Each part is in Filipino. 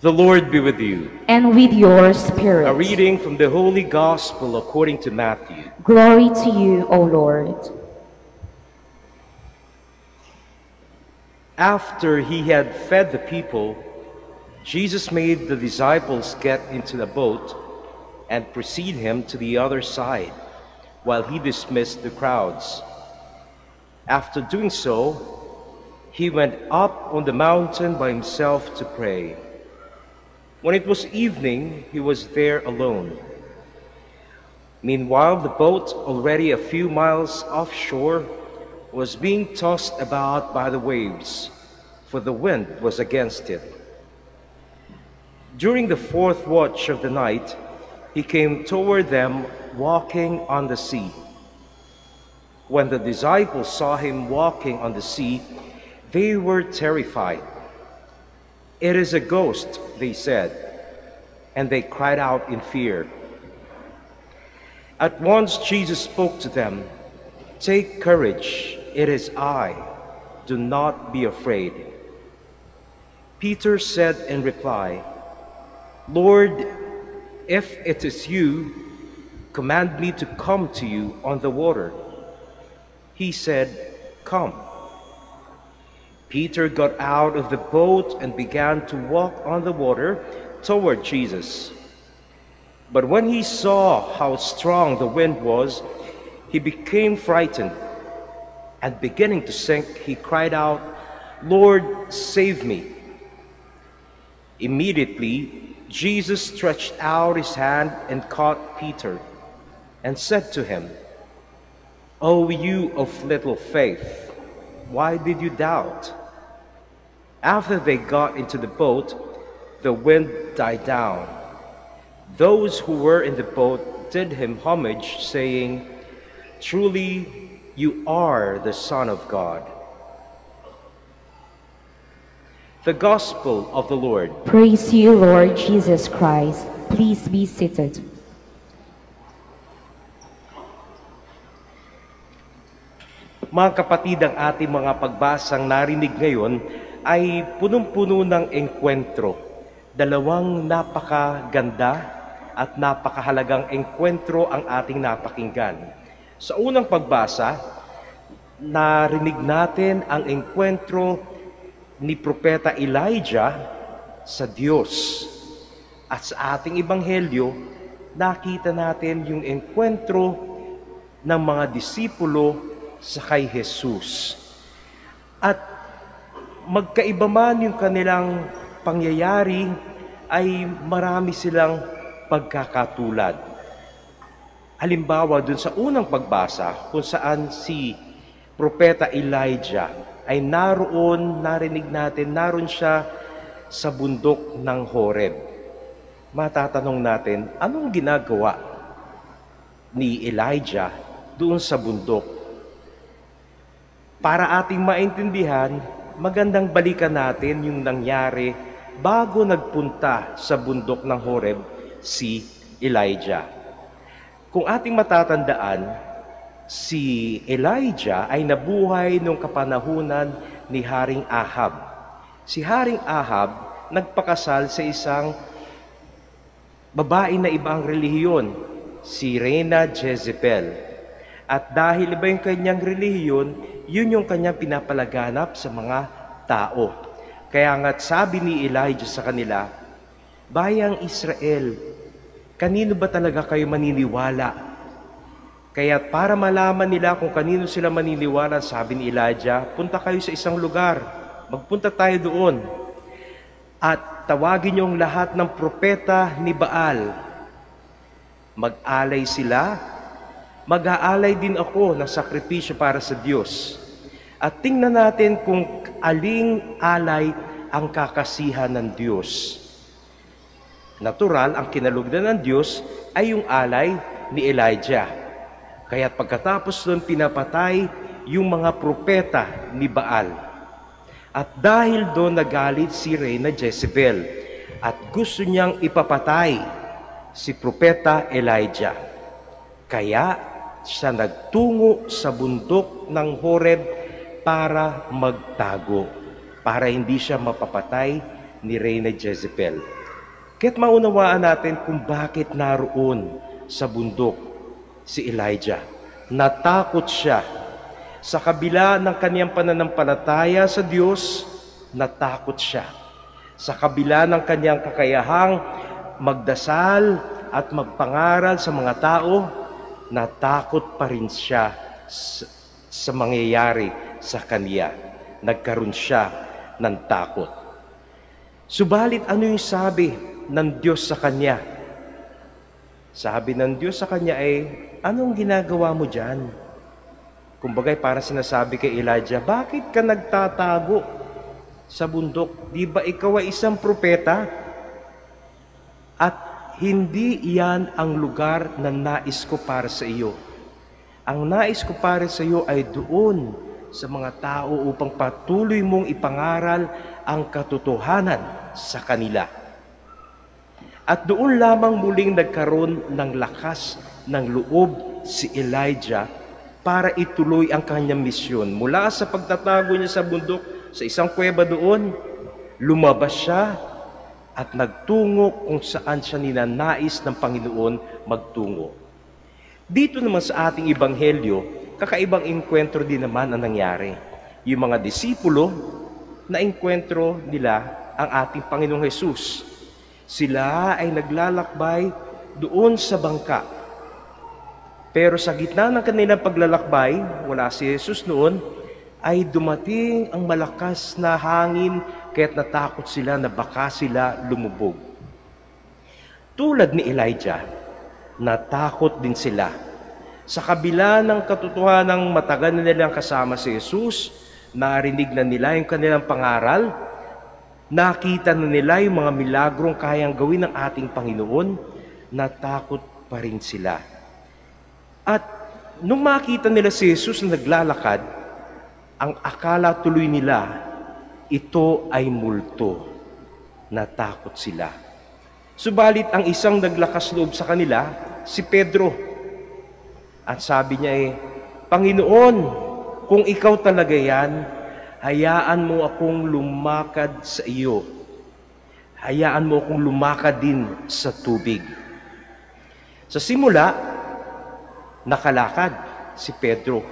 The Lord be with you. And with your spirit. A reading from the Holy Gospel according to Matthew. Glory to you, O Lord. After he had fed the people, Jesus made the disciples get into the boat and precede him to the other side, while he dismissed the crowds. After doing so, he went up on the mountain by himself to pray. When it was evening, he was there alone. Meanwhile, the boat, already a few miles offshore, was being tossed about by the waves, for the wind was against it. During the fourth watch of the night, he came toward them walking on the sea. When the disciples saw him walking on the sea, they were terrified. "It is a ghost," they said, and they cried out in fear. At once Jesus spoke to them, "Take courage, it is I. Do not be afraid." Peter said in reply, "Lord, if it is you, command me to come to you on the water." He said, "Come." Peter got out of the boat and began to walk on the water toward Jesus. But when he saw how strong the wind was, he became frightened, and beginning to sink, he cried out, "Lord, save me." Immediately, Jesus stretched out his hand and caught Peter and said to him, "O you of little faith, why did you doubt?" After they got into the boat, the wind died down. Those who were in the boat did him homage, saying, "Truly, you are the Son of God." The Gospel of the Lord. Praise you, Lord Jesus Christ. Please be seated. Mga kapatid, ang ating mga pagbasang narinig ngayon ay punong-puno ng engkwentro. Dalawang napakaganda at napakahalagang engkwentro ang ating napakinggan. Sa unang pagbasa, narinig natin ang engkwentro ni Propeta Elijah sa Diyos. At sa ating ebanghelyo, nakita natin yung engkwentro ng mga disipulo sa kay Jesus. At magkaiba man yung kanilang pangyayari, ay marami silang pagkakatulad. Halimbawa, dun sa unang pagbasa, kung saan si Propeta Elijah ay narinig natin, naroon siya sa bundok ng Horeb. Matatanong natin, anong ginagawa ni Elijah doon sa bundok? Para ating maintindihan, magandang balikan natin yung nangyari bago nagpunta sa bundok ng Horeb si Elijah. Kung ating matatandaan, si Elijah ay nabuhay nung kapanahunan ni Haring Ahab. Si Haring Ahab nagpakasal sa isang babae na ibang relihiyon, si Reyna Jezebel. At dahil iba yung kanyang relihiyon, yun yung kanyang pinapalaganap sa mga tao. Kaya nga't sabi ni Elijah sa kanila, "Bayang Israel, kanino ba talaga kayo maniniwala?" Kaya para malaman nila kung kanino sila maniniwala, sabi ni Elijah, "Punta kayo sa isang lugar, magpunta tayo doon. At tawagin niyo ang lahat ng propeta ni Baal. Mag-alay sila, mag-aalay din ako ng sakripisyo para sa Diyos. At tingnan natin kung aling alay ang kakasihan ng Diyos." Natural, ang kinalugdan ng Diyos ay yung alay ni Elijah. Kaya pagkatapos nun, pinapatay yung mga propeta ni Baal. At dahil doon nagalit si Reyna Jezebel at gusto niyang ipapatay si propeta Elijah. Kaya siya nagtungo sa bundok ng Horeb para magtago, para hindi siya mapapatay ni Reyna Jezebel. Kaya't maunawaan natin kung bakit naroon sa bundok si Elijah. Natakot siya. Sa kabila ng kaniyang pananampalataya sa Diyos, natakot siya. Sa kabila ng kaniyang kakayahang magdasal at magpangaral sa mga tao, natakot pa rin siya sa mangyayari sa kaniya. Nagkaroon siya ng takot. Subalit ano yung sabi ng Diyos sa kanya? Sabi ng Diyos sa kanya ay, anong ginagawa mo dyan? Kumbagay para sinasabi kay Elijah, bakit ka nagtatago sa bundok? Di ba ikaw ay isang propeta? At hindi iyan ang lugar na nais ko para sa iyo. Ang nais ko para sa iyo ay doon sa mga tao upang patuloy mong ipangaral ang katotohanan sa kanila. At doon lamang muling nagkaroon ng lakas ng loob si Elijah para ituloy ang kanyang misyon. Mula sa pagtatago niya sa bundok, sa isang kuweba doon, lumabas siya at nagtungo kung saan siya ninanais ng Panginoon magtungo. Dito naman sa ating ebanghelyo, kakaibang enkwentro din naman ang nangyari. Yung mga disipulo, na enkwentro nila ang ating Panginoong Hesus. Sila ay naglalakbay doon sa bangka. Pero sa gitna ng kanilang paglalakbay, wala si Jesus noon, ay dumating ang malakas na hangin kaya't natakot sila na baka sila lumubog. Tulad ni Elijah, natakot din sila. Sa kabila ng katotohanang matagal na nilang kasama si Jesus, narinig na nila yung kanilang pangaral, nakita na nila yung mga milagrong kayang gawin ng ating Panginoon, natakot pa rin sila. At nung makita nila si Jesus na naglalakad, ang akala tuloy nila, ito ay multo. Natakot sila. Subalit ang isang naglakas loob sa kanila, si Pedro. At sabi niya Panginoon, kung ikaw talaga yan, hayaan mo akong lumakad sa iyo. Hayaan mo akong lumakad din sa tubig. Sa simula, nakalakad si Pedro.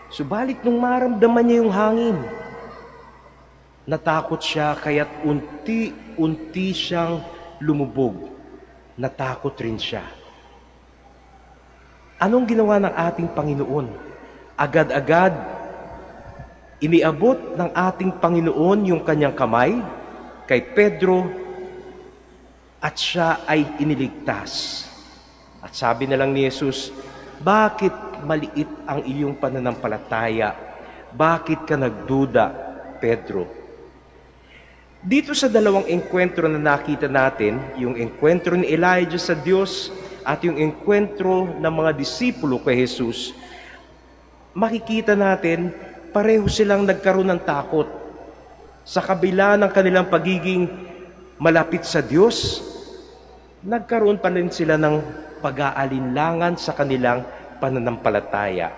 Subalit nung maramdaman niya yung hangin, natakot siya kaya't unti-unti siyang lumubog. Natakot rin siya. Anong ginawa ng ating Panginoon? Agad-agad, iniabot ng ating Panginoon yung kanyang kamay kay Pedro at siya ay iniligtas. At sabi na lang ni Jesus, bakit maliit ang iyong pananampalataya? Bakit ka nagduda, Pedro? Dito sa dalawang enkwentro na nakita natin, yung enkwentro ni Elijah sa Diyos at yung enkwentro ng mga disipulo kay Jesus, makikita natin pareho silang nagkaroon ng takot. Sa kabila ng kanilang pagiging malapit sa Diyos, nagkaroon pa rin sila ng pag-aalinlangan sa kanilang pananampalataya.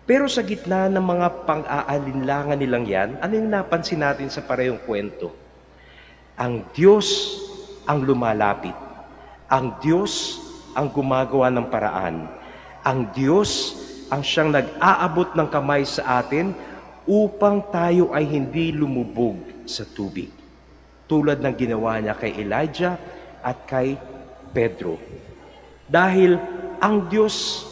Pero sa gitna ng mga pang-aalinlangan nilang yan, ano yung napansin natin sa parehong kwento? Ang Diyos ang lumalapit. Ang Diyos ang gumagawa ng paraan. Ang Diyos ang siyang nag-aabot ng kamay sa atin upang tayo ay hindi lumubog sa tubig. Tulad ng ginawa niya kay Elijah at kay Pedro. Dahil ang Diyos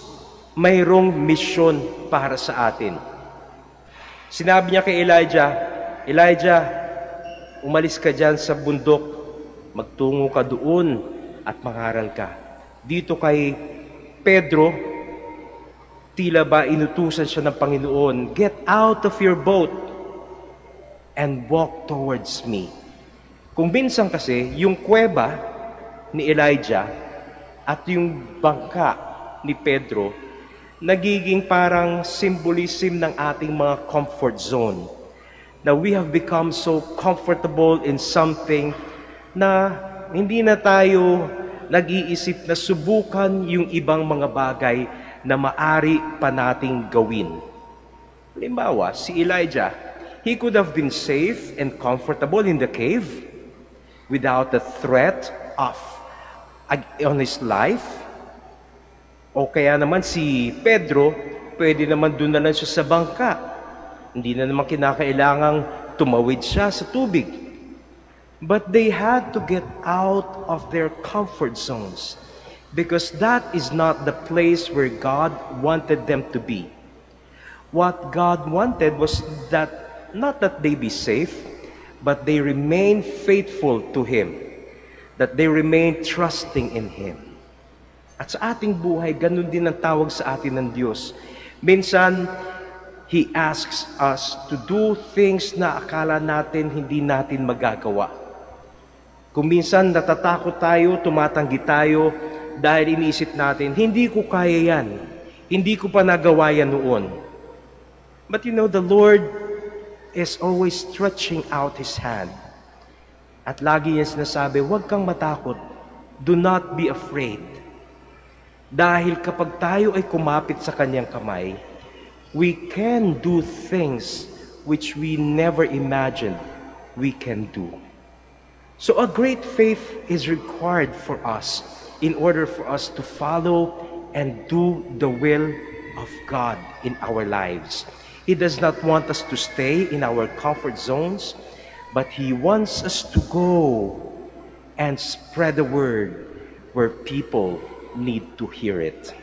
mayroong misyon para sa atin. Sinabi niya kay Elijah, Elijah, umalis ka dyan sa bundok, magtungo ka doon at mangaral ka. Dito kay Pedro, tila ba inutusan siya ng Panginoon, get out of your boat and walk towards me. Kung minsan kasi, yung kuweba ni Elijah at yung bangka ni Pedro, nagiging parang symbolism ng ating mga comfort zone. Na we have become so comfortable in something na hindi na tayo nag-iisip na subukan yung ibang mga bagay na maari pa nating gawin. Halimbawa, si Elijah, He could have been safe and comfortable in the cave without the threat on his life. O kaya naman si Pedro, pwede naman doon na lang siya sa bangka. Hindi na naman kinakailangang tumawid siya sa tubig. But they had to get out of their comfort zones because that is not the place where God wanted them to be. What God wanted was that not that they be safe, but they remain faithful to Him, that they remain trusting in Him. At sa ating buhay, ganun din ang tawag sa atin ng Diyos. Minsan, He asks us to do things na akala natin hindi natin magagawa. Kung minsan natatakot tayo, tumatanggi tayo, dahil iniisip natin, hindi ko kaya yan, hindi ko pa nagawa yan noon. But you know, the Lord is always stretching out His hand. At lagi niya sinasabi, huwag kang matakot. Do not be afraid. Dahil kapag tayo ay kumapit sa Kanyang kamay, we can do things which we never imagined we can do. So a great faith is required for us in order for us to follow and do the will of God in our lives. He does not want us to stay in our comfort zones, but He wants us to go and spread the word where people need to hear it.